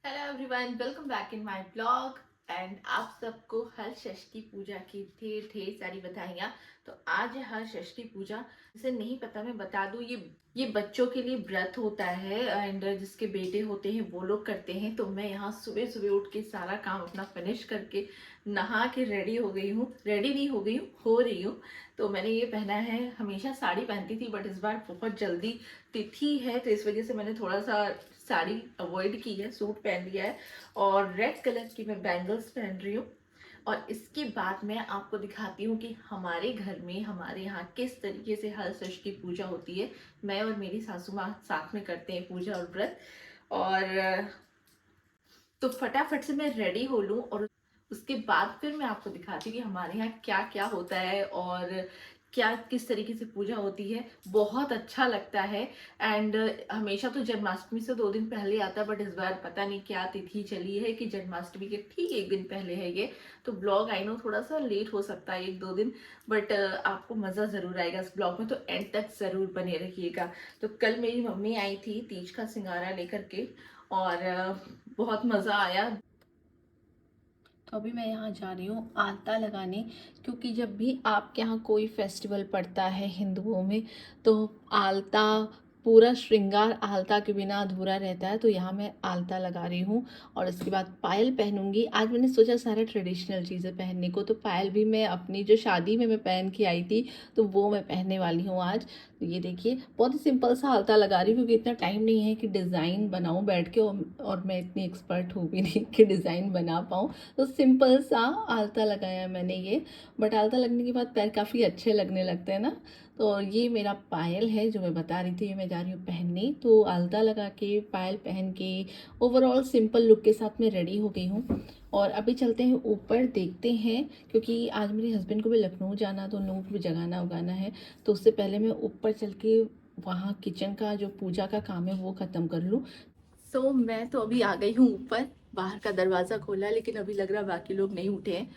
Hello everyone, welcome back in my blog. And आप सबको हर षष्ठी पूजा की ढेर ढेर सारी बधाइयाँ। तो आज है हर षष्ठी पूजा। जिसे नहीं पता मैं बता दूं, ये बच्चों के लिए व्रत होता है एंड जिसके बेटे होते हैं वो लोग करते हैं। तो मैं यहाँ सुबह सुबह उठ के सारा काम अपना फिनिश करके नहा के रेडी हो गई हूँ। रेडी नहीं हो रही हूँ। तो मैंने ये पहना है, हमेशा साड़ी पहनती थी बट इस बार बहुत जल्दी तिथि है तो इस वजह से मैंने थोड़ा सा साड़ी अवॉइड की है, सूट पहन लिया है और रेड कलर की मैं बैंगल्स पहन रही हूँ। और इसके बाद मैं आपको दिखाती हूँ कि हमारे घर में हमारे यहाँ किस तरीके से हर षष्ठी पूजा होती है। मैं और मेरी सासू माँ साथ में करते हैं पूजा और व्रत। और तो फटाफट से मैं रेडी हो लूँ और उसके बाद फिर मैं आपको दिखाती हूँ कि हमारे यहाँ क्या क्या होता है और क्या किस तरीके से पूजा होती है। बहुत अच्छा लगता है। एंड हमेशा तो जन्माष्टमी से 2 दिन पहले आता है बट इस बार पता नहीं क्या तिथि चली है कि जन्माष्टमी के ठीक 1 दिन पहले है ये। तो ब्लॉग आई नो थोड़ा सा लेट हो सकता है 1-2 दिन, बट आपको मज़ा ज़रूर आएगा इस ब्लॉग में, तो एंड तक ज़रूर बने रहिएगा। तो कल मेरी मम्मी आई थी तीज का सिंगारा लेकर के और बहुत मज़ा आया। तो अभी मैं यहाँ जा रही हूँ आलता लगाने, क्योंकि जब भी आपके यहाँ कोई फेस्टिवल पड़ता है हिंदुओं में तो आलता, पूरा श्रृंगार आलता के बिना अधूरा रहता है। तो यहाँ मैं आलता लगा रही हूँ और इसके बाद पायल पहनूंगी। आज मैंने सोचा सारा ट्रेडिशनल चीज़ें पहनने को, तो पायल भी मैं अपनी जो शादी में मैं पहन के आई थी तो वो मैं पहनने वाली हूँ आज। तो ये देखिए बहुत ही सिंपल सा आलता लगा रही हूँ क्योंकि इतना टाइम नहीं है कि डिज़ाइन बनाऊँ बैठ के, और मैं इतनी एक्सपर्ट हूँ भी नहीं कि डिज़ाइन बना पाऊँ। तो सिंपल सा आलता लगाया मैंने ये। बट आलता लगने के बाद पैर काफ़ी अच्छे लगने लगते हैं ना। तो ये मेरा पायल है जो मैं बता रही थी, ये मैं जा रही हूँ पहनने। तो आलता लगा के पायल पहन के ओवरऑल सिंपल लुक के साथ मैं रेडी हो गई हूँ। और अभी चलते हैं ऊपर, देखते हैं क्योंकि आज मेरे हस्बैंड को भी लखनऊ जाना, तो उन लोगों को भी जगाना उगाना है। तो उससे पहले मैं ऊपर चल के वहाँ किचन का जो पूजा का काम है वो ख़त्म कर लूँ। मैं तो अभी आ गई हूँ ऊपर। बाहर का दरवाज़ा खोला लेकिन अभी लग रहा बाकी लोग नहीं उठे हैं।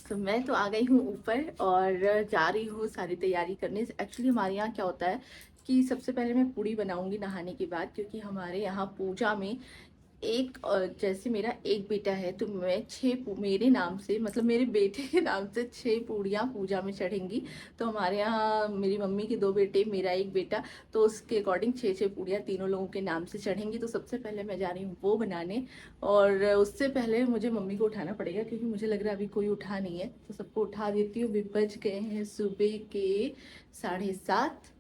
तो मैं तो आ गई हूँ ऊपर और जा रही हूँ सारी तैयारी करने। एक्चुअली हमारे यहाँ क्या होता है कि सबसे पहले मैं पूड़ी बनाऊंगी नहाने के बाद, क्योंकि हमारे यहाँ पूजा में जैसे मेरा एक बेटा है तो मैं मेरे नाम से, मतलब मेरे बेटे के नाम से 6 पूड़ियाँ पूजा में चढ़ेंगी। तो हमारे यहाँ मेरी मम्मी के 2 बेटे, मेरा एक बेटा, तो उसके अकॉर्डिंग 6 पूड़ियाँ तीनों लोगों के नाम से चढ़ेंगी। तो सबसे पहले मैं जा रही हूँ वो बनाने। और उससे पहले मुझे मम्मी को उठाना पड़ेगा क्योंकि मुझे लग रहा है अभी कोई उठा नहीं है, तो सबको उठा देती हूँ। अभी बज गए हैं सुबह के 7:30।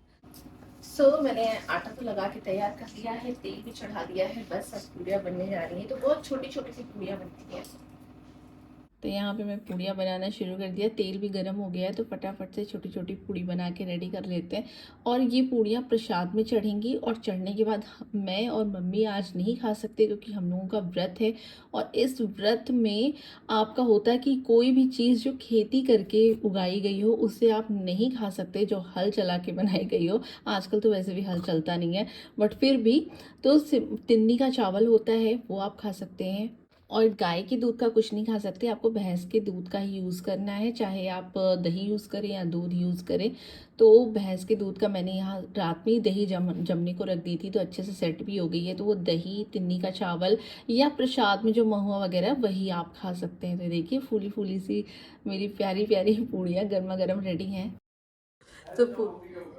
मैंने आटा तो लगा के तैयार कर दिया है, तेल भी चढ़ा दिया है, बस अब पूड़ियाँ बनने जा रही हैं। तो बहुत छोटी छोटी सी पूड़ियाँ बनती हैं। तो यहाँ पे मैं पूड़ियाँ बनाना शुरू कर दिया, तेल भी गर्म हो गया है तो फटाफट से छोटी छोटी पूड़ी बना के रेडी कर लेते हैं। और ये पूड़ियाँ प्रसाद में चढ़ेंगी और चढ़ने के बाद मैं और मम्मी आज नहीं खा सकते क्योंकि हम लोगों का व्रत है। और इस व्रत में आपका होता है कि कोई भी चीज़ जो खेती करके उगाई गई हो उसे आप नहीं खा सकते, जो हल चला के बनाई गई हो। आजकल तो वैसे भी हल चलता नहीं है बट फिर भी, तो तिन्नी का चावल होता है वो आप खा सकते हैं। और गाय के दूध का कुछ नहीं खा सकते, आपको भैंस के दूध का ही यूज़ करना है, चाहे आप दही यूज़ करें या दूध यूज़ करें। तो भैंस के दूध का मैंने यहाँ रात में ही दही जमने को रख दी थी तो अच्छे से सेट भी हो गई है। तो वो दही, तिन्नी का चावल या प्रसाद में जो महुआ वगैरह वही आप खा सकते हैं। तो देखिए फूली फूली सी मेरी प्यारी प्यारी पूड़ियाँ गर्मा गर्म रेडी हैं। तो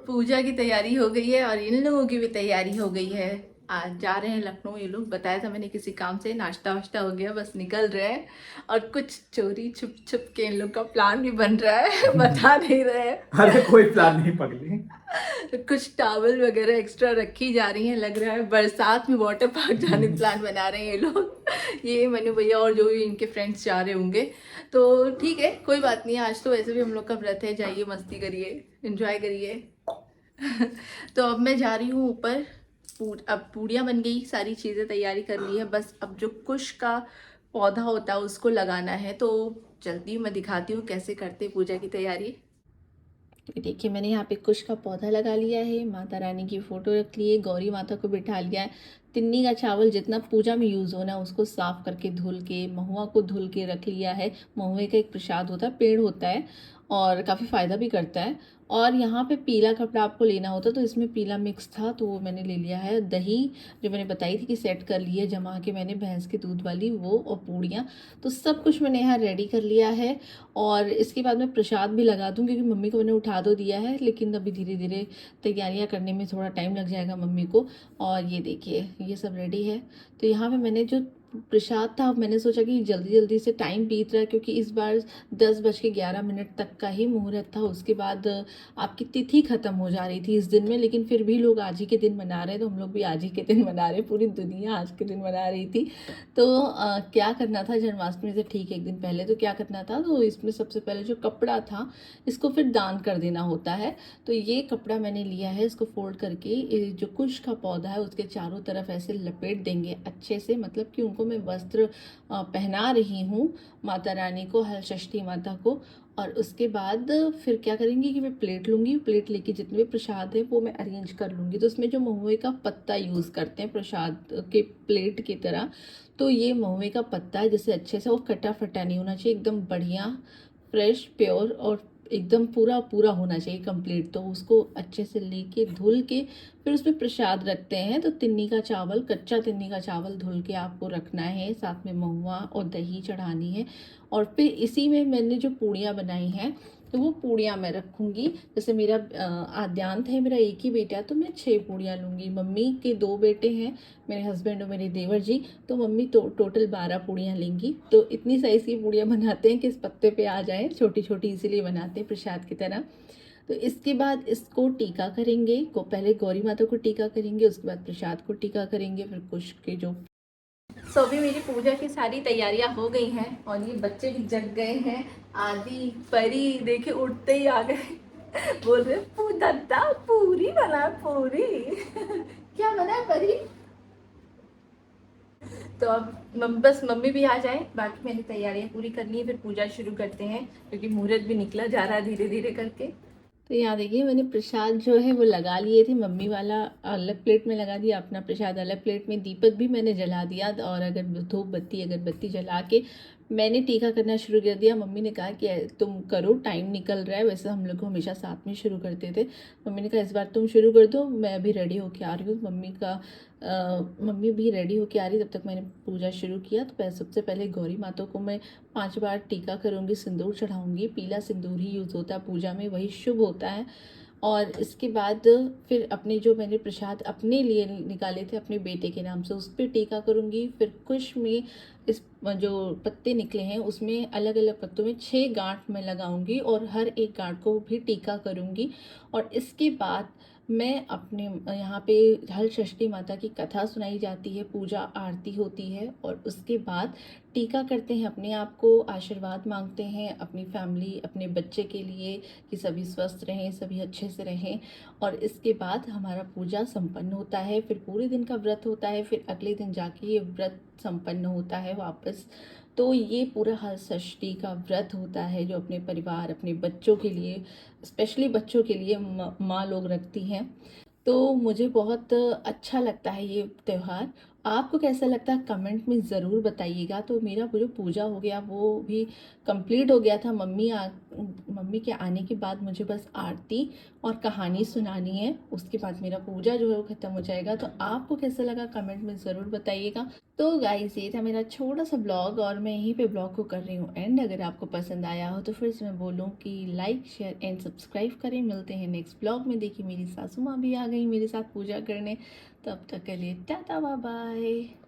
पूजा की तैयारी हो गई है और इन लोगों की भी तैयारी हो गई है। आज जा रहे हैं लखनऊ ये लोग, बताया था मैंने किसी काम से। नाश्ता वाश्ता हो गया, बस निकल रहे हैं। और कुछ चोरी छुप छुप के इन लोग का प्लान भी बन रहा है बता नहीं रहे हैं। अरे कोई प्लान नहीं पगली। कुछ टावल वगैरह एक्स्ट्रा रखी जा रही हैं, लग रहा है बरसात में वाटर पार्क जाने प्लान बना रहे हैं ये लोग। ये मनु भैया और जो भी इनके फ्रेंड्स जा रहे होंगे। तो ठीक है, कोई बात नहीं, आज तो वैसे भी हम लोग का व्रत है, जाइए मस्ती करिए, एंजॉय करिए। तो अब मैं जा रही हूँ ऊपर। अब पूड़ियाँ बन गई, सारी चीज़ें तैयारी कर ली है, बस अब जो कुश का पौधा होता है उसको लगाना है। तो चलती हूँ, मैं दिखाती हूँ कैसे करते पूजा की तैयारी। तो देखिए मैंने यहाँ पे कुश का पौधा लगा लिया है, माता रानी की फ़ोटो रख ली है, गौरी माता को बिठा लिया है। तिन्नी का चावल जितना पूजा में यूज़ होना उसको साफ़ करके धुल के, महुआ को धुल के रख लिया है। महुए का एक प्रसाद होता है, पेड़ होता है, और काफ़ी फ़ायदा भी करता है। और यहाँ पे पीला कपड़ा आपको लेना होता तो इसमें पीला मिक्स था तो वो मैंने ले लिया है। दही जो मैंने बताई थी कि सेट कर ली है जमा के मैंने भैंस के दूध वाली, वो और पूड़ियाँ, तो सब कुछ मैंने यहाँ रेडी कर लिया है। और इसके बाद मैं प्रसाद भी लगा दूँ क्योंकि मम्मी को मैंने उठा तो दिया है, लेकिन अभी धीरे धीरे तैयारियाँ करने में थोड़ा टाइम लग जाएगा मम्मी को। और ये देखिए ये सब रेडी है। तो यहाँ पे मैंने जो प्रसाद था, मैंने सोचा कि जल्दी जल्दी से टाइम बीत रहा है क्योंकि इस बार 10:11 तक का ही मुहूर्त था। उसके बाद आपकी तिथि ख़त्म हो जा रही थी इस दिन में, लेकिन फिर भी लोग आज ही के दिन मना रहे हैं तो हम लोग भी आज ही के दिन मना रहे हैं। पूरी दुनिया आज के दिन मना रही थी। तो क्या करना था जन्माष्टमी से ठीक एक दिन पहले, तो क्या करना था, तो इसमें सबसे पहले जो कपड़ा था इसको फिर दान कर देना होता है। तो ये कपड़ा मैंने लिया है, इसको फोल्ड करके जो कुश का पौधा है उसके चारों तरफ ऐसे लपेट देंगे अच्छे से, मतलब कि उनको मैं वस्त्र पहना रही हूँ माता रानी को, हल षष्ठी माता को। और उसके बाद फिर क्या करेंगे कि मैं प्लेट लूँगी, प्लेट लेके जितने भी प्रसाद है वो मैं अरेंज कर लूँगी। तो उसमें जो महुए का पत्ता यूज़ करते हैं प्रसाद के प्लेट की तरह, तो ये महुए का पत्ता है, जैसे अच्छे से वो कटा फटा नहीं होना चाहिए, एकदम बढ़िया फ्रेश प्योर और एकदम पूरा पूरा होना चाहिए कंप्लीट। तो उसको अच्छे से लेके धुल के फिर उसमें प्रसाद रखते हैं। तो तिन्नी का चावल, कच्चा तिन्नी का चावल धुल के आपको रखना है, साथ में महुआ और दही चढ़ानी है। और फिर इसी में मैंने जो पूड़ियाँ बनाई हैं तो वो पूड़ियाँ मैं रखूँगी। जैसे मेरा आद्यांत है, मेरा एक ही बेटा है, तो मैं 6 पूड़ियाँ लूँगी। मम्मी के 2 बेटे हैं, मेरे हस्बैंड और मेरे देवर जी, तो मम्मी तो टोटल 12 पूड़ियाँ लेंगी। तो इतनी साइज़ की पूड़ियाँ बनाते हैं कि इस पत्ते पे आ जाए, छोटी छोटी इसीलिए बनाते हैं प्रसाद की तरह। तो इसके बाद इसको टीका करेंगे, को पहले गौरी माता को टीका करेंगे, उसके बाद प्रसाद को टीका करेंगे, फिर कुछ के जो। सो अभी मेरी पूजा की सारी तैयारियां हो गई हैं और ये बच्चे भी जग गए हैं। आदि परी देखे उठते ही आ गए बोल रहे दादा पूरी बना पूरी क्या बना है परी। तो अब बस मम्मी भी आ जाए, बाकी मैंने तैयारियां पूरी करनी है, फिर पूजा शुरू करते हैं क्योंकि मुहूर्त भी निकला जा रहा है धीरे धीरे करके। तो यहाँ देखिए मैंने प्रसाद जो है वो लगा लिए थे, मम्मी वाला अलग प्लेट में लगा दिया, अपना प्रसाद अलग प्लेट में, दीपक भी मैंने जला दिया और अगर धूप बत्ती अगरबत्ती जला के मैंने टीका करना शुरू कर दिया। मम्मी ने कहा कि तुम करो, टाइम निकल रहा है, वैसे हम लोग हमेशा साथ में शुरू करते थे। मम्मी ने कहा इस बार तुम शुरू कर दो, मैं अभी रेडी होके आ रही हूँ। मम्मी भी रेडी होके आ रही, तब तक मैंने पूजा शुरू किया। तो सबसे पहले गौरी माता को मैं 5 बार टीका करूँगी, सिंदूर चढ़ाऊँगी। पीला सिंदूर ही यूज़ होता है पूजा में, वही शुभ होता है। और इसके बाद फिर अपने जो मैंने प्रसाद अपने लिए निकाले थे अपने बेटे के नाम से, उस पर टीका करूँगी। फिर कुश में इस जो पत्ते निकले हैं उसमें अलग अलग पत्तों में 6 गांठ मैं लगाऊंगी और हर एक गांठ को भी टीका करूँगी। और इसके बाद मैं अपने यहाँ पे हल षष्ठी माता की कथा सुनाई जाती है, पूजा आरती होती है और उसके बाद टीका करते हैं, अपने आप को आशीर्वाद मांगते हैं, अपनी फैमिली, अपने बच्चे के लिए कि सभी स्वस्थ रहें, सभी अच्छे से रहें। और इसके बाद हमारा पूजा संपन्न होता है। फिर पूरे दिन का व्रत होता है, फिर अगले दिन जाके ये व्रत संपन्न होता है वापस। तो ये पूरा हल षष्ठी का व्रत होता है जो अपने परिवार, अपने बच्चों के लिए, स्पेशली बच्चों के लिए माँ लोग रखती हैं। तो मुझे बहुत अच्छा लगता है ये त्यौहार। आपको कैसा लगता है कमेंट में ज़रूर बताइएगा। तो मेरा जो पूजा हो गया वो भी कंप्लीट हो गया था। मम्मी के आने के बाद मुझे बस आरती और कहानी सुनानी है, उसके बाद मेरा पूजा जो है वो ख़त्म हो जाएगा। तो आपको कैसा लगा कमेंट में ज़रूर बताइएगा। तो गाइस ये था मेरा छोटा सा ब्लॉग और मैं यहीं पे ब्लॉग को कर रही हूँ एंड। अगर आपको पसंद आया हो तो फिर से मैं बोलूँ कि लाइक शेयर एंड सब्सक्राइब करें। मिलते हैं नेक्स्ट ब्लॉग में। देखिए मेरी सासू माँ भी आ गई मेरे साथ पूजा करने। तब तक के लिए टाटा बाय बाय।